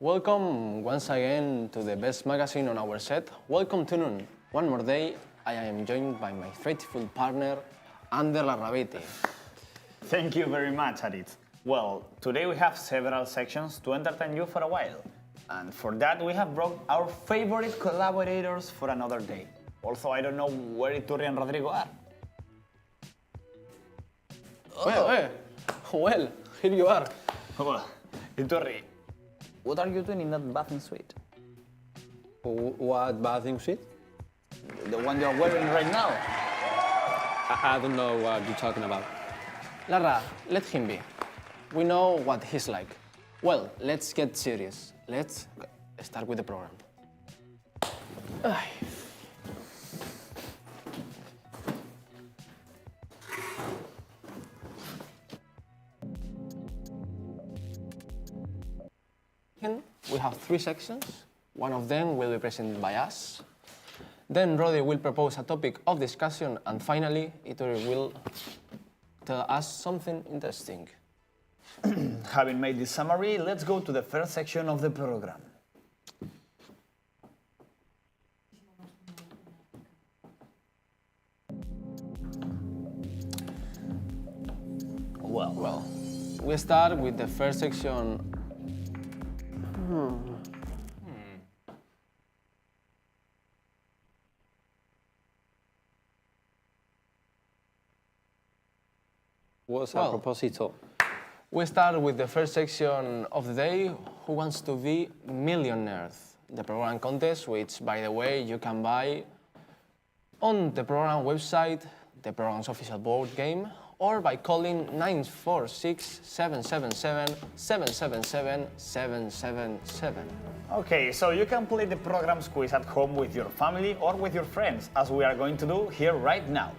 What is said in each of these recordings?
Welcome once again to the best magazine on our set. Welcome to Noon. One more day, I am joined by my faithful partner, Ander Larrabiti. Thank you very much, Arit. Well, today we have several sections to entertain you for a while. And for that, we have brought our favorite collaborators for another day. Also, I don't know where Iturri and Rodrigo are. Well, here you are. Well, Iturri, what are you doing in that bathing suit? What bathing suit? The one you're wearing right now? I don't know what you're talking about. Lara, let him be. We know what he's like. Well, let's get serious. Let's start with the program. Ay. We have 3 sections. One of them will be presented by us. Then Rodi will propose a topic of discussion, and finally, Itori will tell us something interesting. Having made this summary, let's go to the first section of the program. Well, we start with the first section. What's Well, a proposito? We start with the first section of the day, Who Wants to Be Millionaire? The program contest, which, by the way, you can buy on the program website, the program's official board game, or by calling 946-777-777-777. Okay, so you can play the program's quiz at home with your family or with your friends, as we are going to do here right now.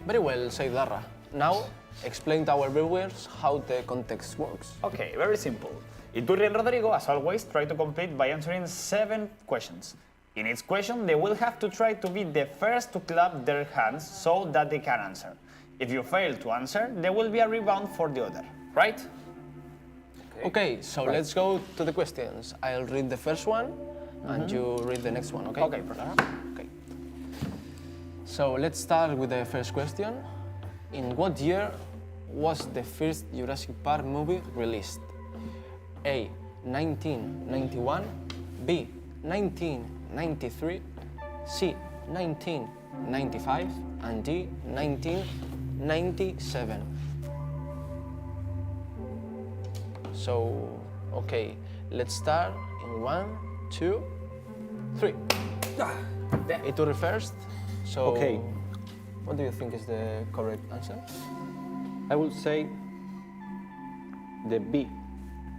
Very well said, Lara. Now, explain to our viewers how the contest works. Okay, very simple. Iturri and Rodrigo, as always, try to complete by answering 7 questions. In each question, they will have to try to be the first to clap their hands so that they can answer. If you fail to answer, there will be a rebound for the other, right? Okay, so let's go to the questions. I'll read the first one, and you read the next one, okay? Okay, perfect. Okay. So let's start with the first question. In what year was the first Jurassic Park movie released? A. 1991, B. 1993, C. 1995, and D. 1997. So, okay, let's start in 1, 2, 3. Iturri first. So, Okay. What do you think is the correct answer? I would say the B,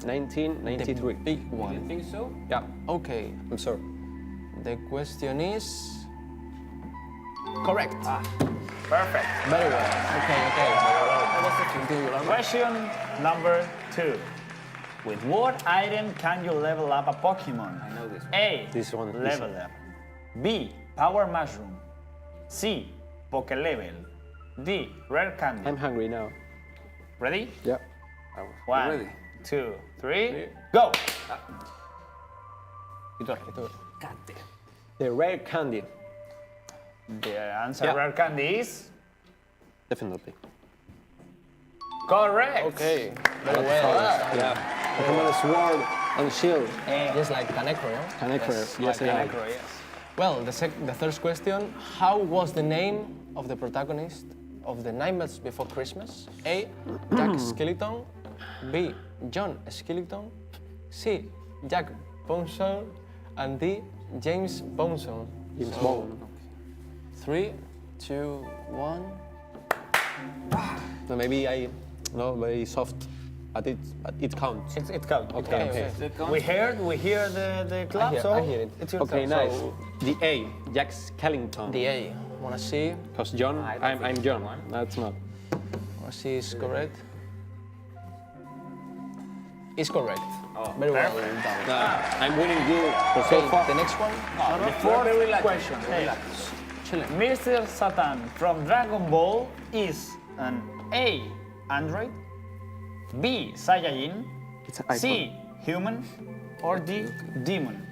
1993. The big one. You think so? Yeah, Okay, I'm sorry. the question is correct. Perfect. Very well. Okay. Continue, Lara. Question number 2. With what item can you level up a Pokemon? I know this one. A. This one, this Level one. up. B. Power Mushroom. C. Poke Level. D. Rare Candy. I'm hungry now. Ready? Yeah. 1, 2, 3, go! Iturri. The rare candy, The answer Yeah. Rare Candy is definitely. correct. Okay, very well. Yeah. Pokemon Sword and Shield. Just like Kanekro, yeah? Kanekro. Yes, I am. Necro, yes. Well, the third question, how was the name of the protagonist of The Nightmares Before Christmas? A. Jack Skellington, B. John Skellington, C. Jack Bonson, and D. James Bonson. James Bond. 3, 2, 1. No, maybe I, no, very soft, but it counts. It counts. Okay. We hear the clap, so I hear it. it's your Okay, turn. nice. So, The A, Jack Skellington. The A. Wanna see? Because John, I'm John. That's not. Wanna see is correct? Is correct. Very well done. I'm winning you so Okay, far. the next one. the fourth question. Chilling. Mr. Satan from Dragon Ball is an A. Android, B. Saiyajin, It's an C. Human, or D, demon?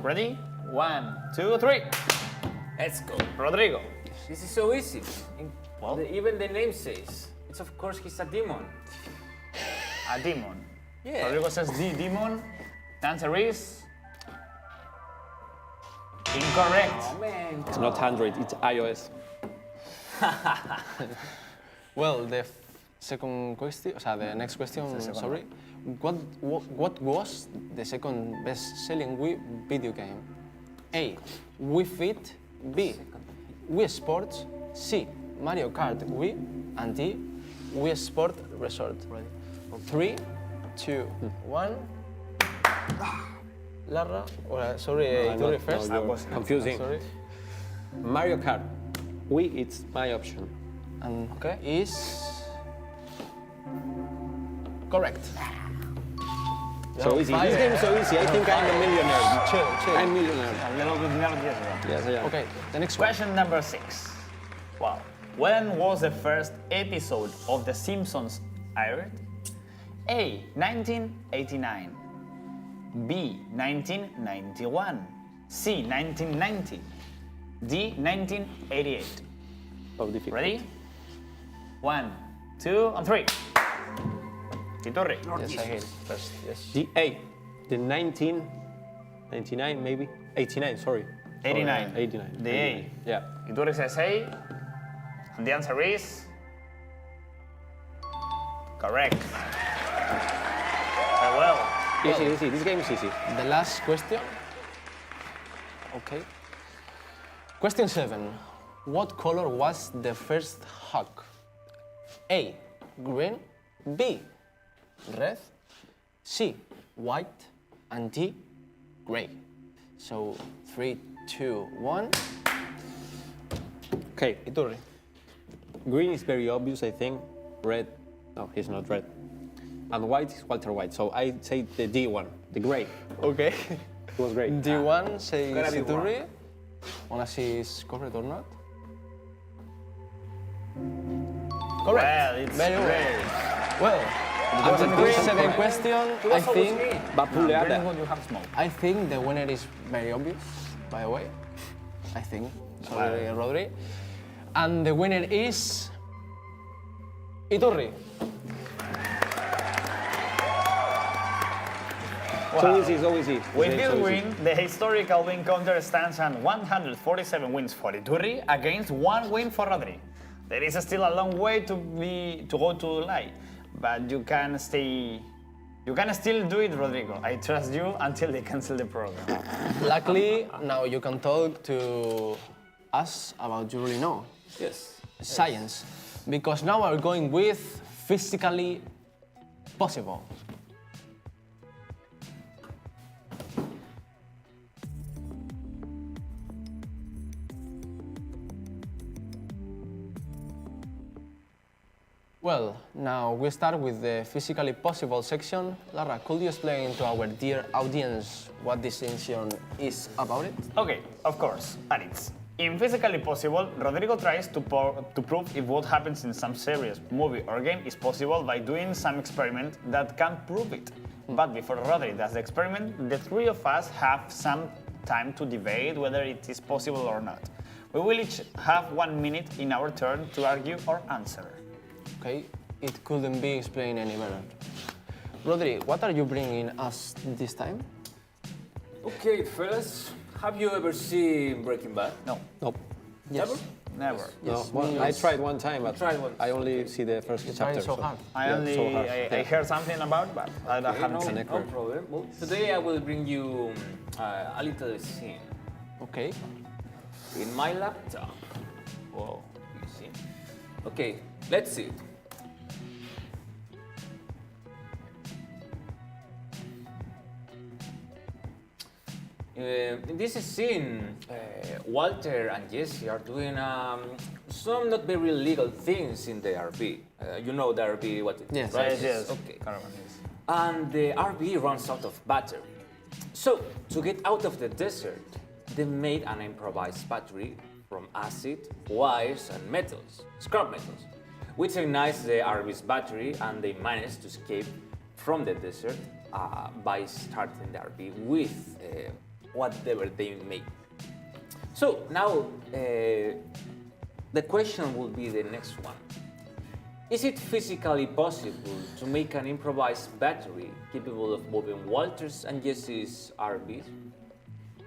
Ready? 1, 2, 3. Let's go. Rodrigo. This is so easy. Well. Even the name says. It's of course he's a demon. A demon. Yeah. Rodrigo says D, demon. The answer is incorrect. Oh man. It's not Android, it's iOS. Well, the second question, the next question, sorry. What was the second best-selling Wii video game? A. Wii Fit. B. Wii Sports. C. Mario Kart Wii. And D. Wii Sport Resort. 3, 2, 1. Lara, sorry, Iturri first. you're confusing. Sorry. Mario Kart. Wii, it's my option. And is correct. So easy. This game is so easy. I think I'm a millionaire. Chill. I'm a millionaire. A little bit nervous. Yes, I am. Okay, the next one. Question number 6. Wow. When was the first episode of The Simpsons aired? A. 1989. B. 1991. C. 1990. D. 1988. So difficult. Ready? 1, 2, and 3. Iturri. Yes, I hear it first. Yes. The A. The 1999 maybe? 89, sorry. 89. 89. The A. Yeah. Iturri says A. And the answer is correct. Very well. Easy. This game is easy. The last question. Okay. Question 7. What color was the first hawk? A. Green. B. Red. C. White. And D. Gray. So 3, 2, 1. Okay. Iturri. Green is very obvious, I think. Red. No, he's not red. And white is Walter White. So I say the D one, the gray. Okay. It was great. D1 says Gonna be Iturri. Wanna see is correct or not? Correct. Well, it's Very well. great. Well, after this second question, I think Vapuleada. When you have smoke. I think the winner is very obvious, by the way. I think. Sorry, Rodri. And the winner is Iturri. So easy, so easy. With So this easy. win, the historical win counter stands at 147 wins for Iturri against 1 win for Rodri. There is still a long way to go to lie, but you can still do it, Rodrigo. I trust you until they cancel the program. Luckily, now you can talk to us about you really know. Yes. Science. Because now we're going with physically possible. Well, now we start with the physically possible section. Lara, could you explain to our dear audience what this section is about it? Okay, of course, and it's in Physically Possible, Rodrigo tries to prove if what happens in some series, movie or game is possible by doing some experiment that can prove it. But before Rodri does the experiment, the three of us have some time to debate whether it is possible or not. We will each have 1 minute in our turn to argue or answer. Okay, it couldn't be explained any better. Rodri, what are you bringing us this time? Okay, fellas, have you ever seen Breaking Bad? No, Nope. Never? never. Yes, No, well, me I yes. tried one time, but tried once. I only see the first It's chapter. trying so hard. I Yeah, only so hard. I heard something about, but I Okay, haven't no, seen no it. problem. Well, today I will bring you a little scene Okay. in my laptop. Whoa, you see? Okay, let's see. In this scene, Walter and Jesse are doing some not very legal things in the RV. You know the RV, what it is, Yes. right? Yes, yes. Okay. Caravan, yes. And the RV runs out of battery. So, to get out of the desert, they made an improvised battery from acid, wires, and metals, scrap metals, which ignites the RV's battery, and they managed to escape from the desert by starting the RV with whatever they make. So now the question will be the next one. Is it physically possible to make an improvised battery capable of moving Walter's and Jesse's RVs?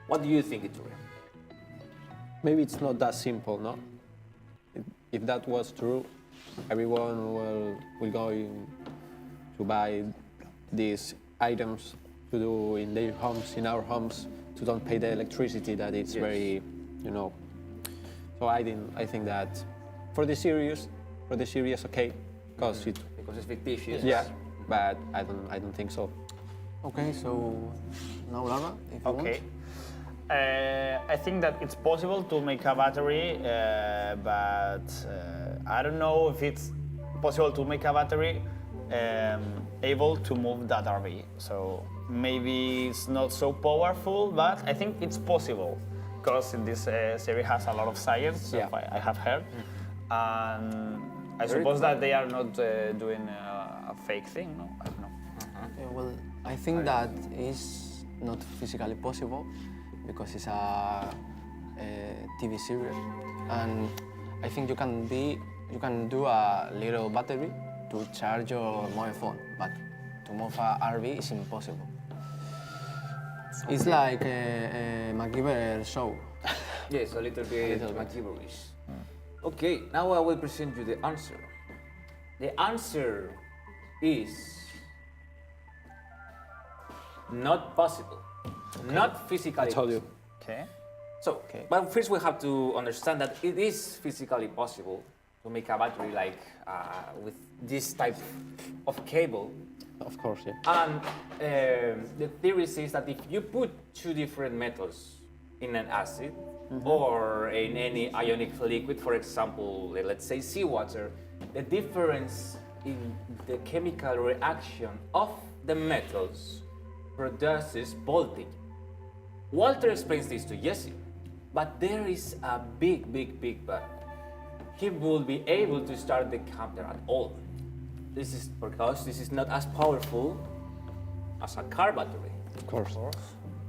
What do you think, Iturri? Maybe it's not that simple, no? If that was true, everyone will go to buy these items to do in their homes, in our homes, to don't pay the electricity that it's Yes. very, you know. So I think that for the series, okay, because it, Because it's fictitious. yeah, but I don't think so. Okay, so now Lara, if you Okay. I think that it's possible to make a battery, but I don't know if it's possible to make a battery able to move that RV. So maybe it's not so powerful, but I think it's possible because this series has a lot of science, Yeah. I have heard. And I suppose that they are not doing a fake thing, no? I don't know. Well, I think that is not physically possible because it's a TV series, and I think you can do a little battery to charge your mobile phone, but to move a RV is impossible. It's like a MacGyver show. Yes, a little bit little bit. MacGyverish. Okay, now I will present you the answer. The answer is not possible. Not physically I told you. possible. Okay. So, but first we have to understand that it is physically possible to make a battery like with this type of cable. Of course, yeah. And the theory says that if you put two different metals in an acid or in any ionic liquid, for example, let's say seawater, the difference in the chemical reaction of the metals produces voltage. Walter explains this to Jesse, but there is a big but. He will be able to start the counter at all. This is because this is not as powerful as a car battery. Of course.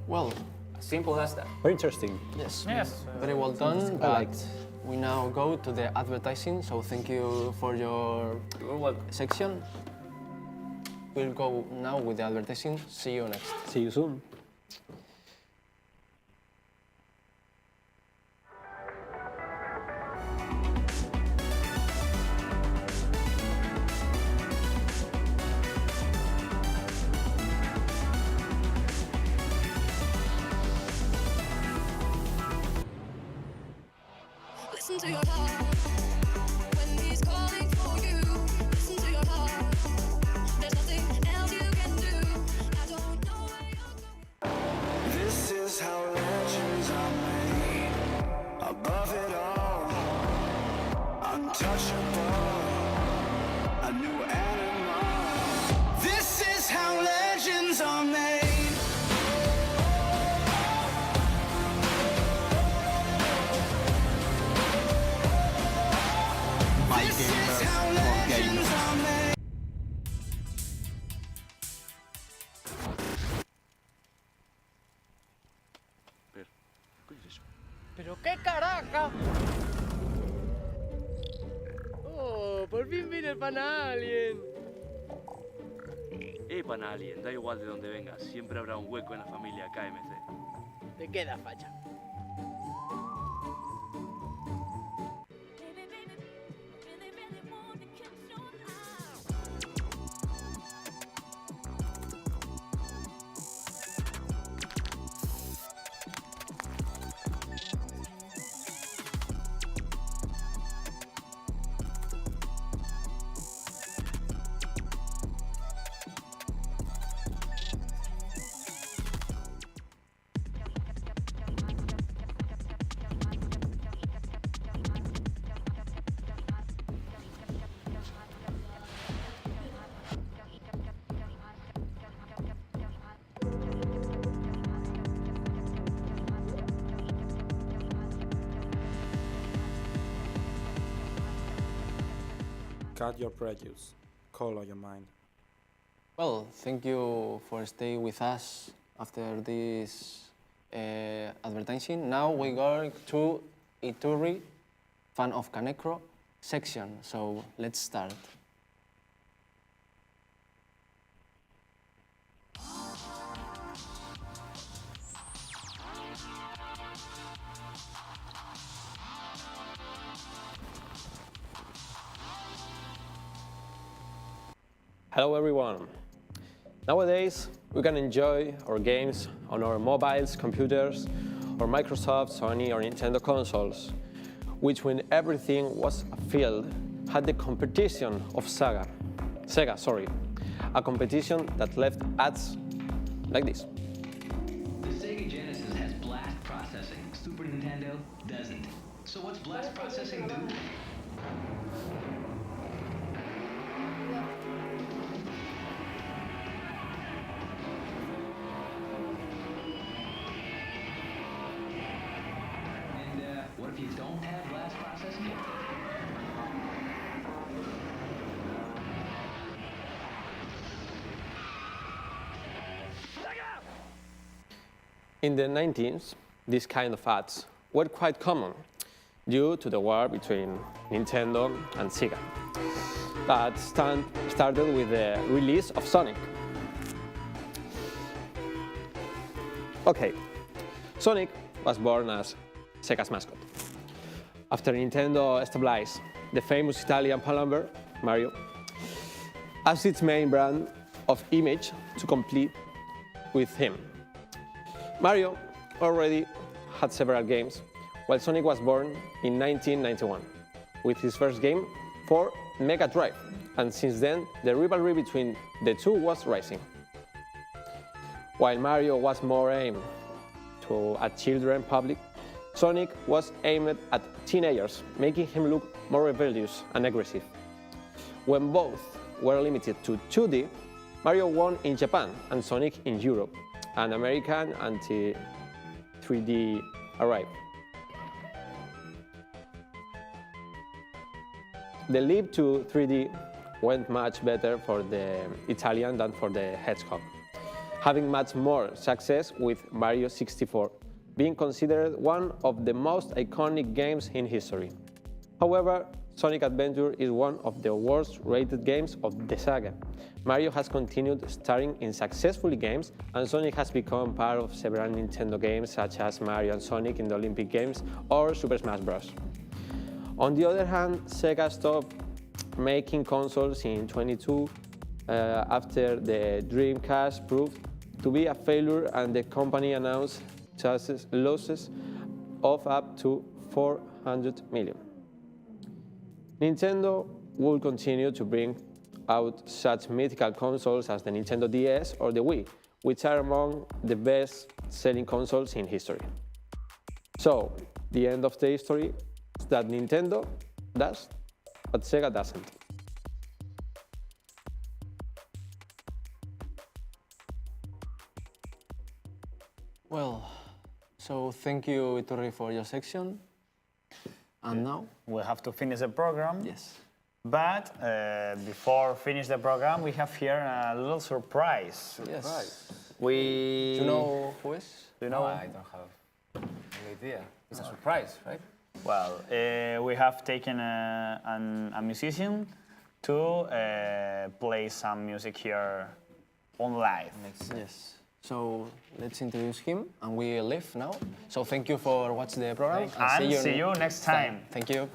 Well, As simple as that. Very interesting. yes, Yes. very well done. I But liked. we now go to the advertising. So thank you for your You're welcome. section. We'll go now with the advertising. See you next. See you soon. Listen to your heart when he's calling for you. Listen to your heart. There's nothing else you can do. I don't know where you're going. This is how legends are made. Above it all, untouchable, a new animal. This is how legends are made. This is how legends are made. ¿Pero qué caraca? ¡Oh! ¡Por fin viene el pana alien! Pana Alien, da igual de dónde vengas, siempre habrá un hueco en la familia KMC. Te queda facha. Baby, baby, really want to catch your eye. Cut your prejudice. Color your mind. Well, thank you for staying with us after this advertising. Now we go to Iturri, fan of Canecro section. So let's start. Hello everyone. Nowadays, we can enjoy our games on our mobiles, computers, or Microsoft, Sony, or Nintendo consoles, which when everything was a field, had the competition of Sega, a competition that left ads like this. The Sega Genesis has blast processing. Super Nintendo doesn't. So what's blast processing do? And what if you don't have blast processing? In the 19th, these kind of ads were quite common due to the war between Nintendo and Sega. That started with the release of Sonic. Okay, Sonic was born as Sega's mascot. After Nintendo established the famous Italian plumber, Mario, as its main brand of image to compete with him. Mario already had several games, while Sonic was born in 1991, with his first game for Mega Drive, and since then the rivalry between the two was rising. While Mario was more aimed at children public, Sonic was aimed at teenagers, making him look more rebellious and aggressive. When both were limited to 2D, Mario won in Japan and Sonic in Europe, and American anti-3D arrived. The leap to 3D went much better for the Italian than for the Hedgehog, having much more success with Mario 64, being considered one of the most iconic games in history. However, Sonic Adventure is one of the worst rated games of the saga. Mario has continued starring in successful games, and Sonic has become part of several Nintendo games such as Mario and Sonic in the Olympic Games or Super Smash Bros. On the other hand, Sega stopped making consoles in 2022 after the Dreamcast proved to be a failure, and the company announced losses of up to 400 million. Nintendo will continue to bring out such mythical consoles as the Nintendo DS or the Wii, which are among the best-selling consoles in history. So, the end of the history is that Nintendo does, but Sega doesn't. Well, so thank you, Iturri, for your section. And now? We have to finish the program. Yes. But before finish the program, we have here a little surprise. Yes. We. Do you know who is? Do you know? I don't have any idea. It's a surprise, right? Well, we have taken a musician to play some music here on live. Yes. So let's introduce him, and we leave now. So thank you for watching the program, And see you next time. Thank you.